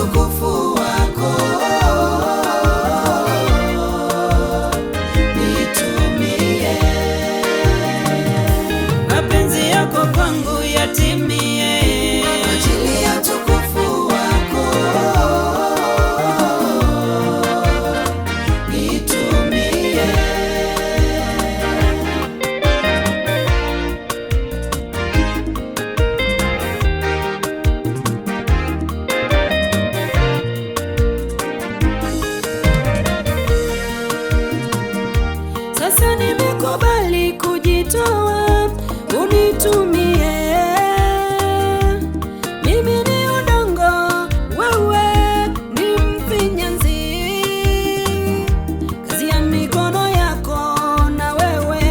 utukufu wako, nitumie. Mapenzi yako kwangu yatimie, Kwa ajili ya utukufu wako, nitumie. sasa nimekubali kujitoa, unitumie. Mimi ni udongo, wewe ni mfinyanzi, kazi ya mikono yako, na wewe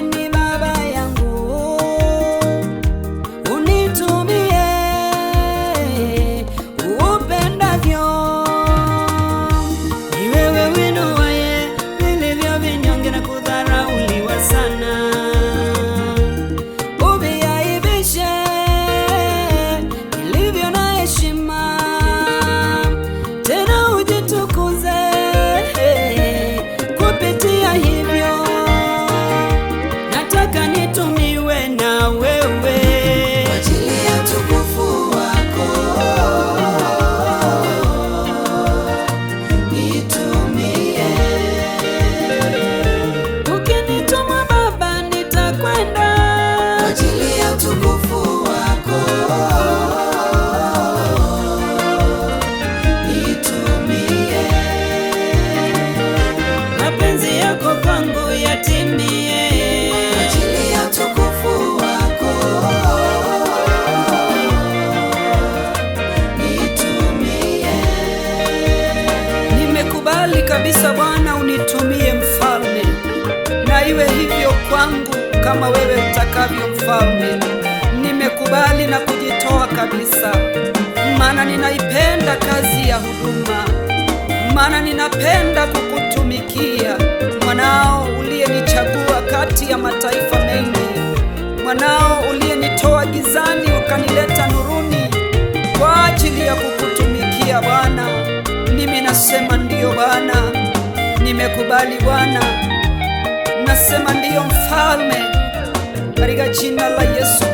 ni baba yangu. Unitumie upendavyo, ni wewe winuaye vilivyo vinyonge na kudharauliwa sana. Uviaibishe vilivyo na heshima, tena ujitukuze kupitia hivyo. Nataka nitumiwe na wewe, Kwa ajili ya utukufu wako, nitumie. ukinituma Baba nitakwenda. Kwa ajili ya utukufu wako, nitumie. Mapenzi yako kwangu yatimie, Kwa ajili ya utukufu wako, nitumie. nimekubali kabisa Bwana, unitumie Mfalme, na iwe hivyo kwangu kama wewe utakavyo Mfalme. Nimekubali na kujitoa kabisa, maana ninaipenda kazi ya huduma, maana ninapenda kukutumikia. Mwanao uliyenichagua kati ya mataifa mengi, mwanao uliyenitoa gizani ukanileta nuruni kwa ajili ya kukutumikia Bwana. Mimi nasema ndiyo Bwana, nimekubali Bwana, nasema ndiyo Mfalme, katika jina la Yesu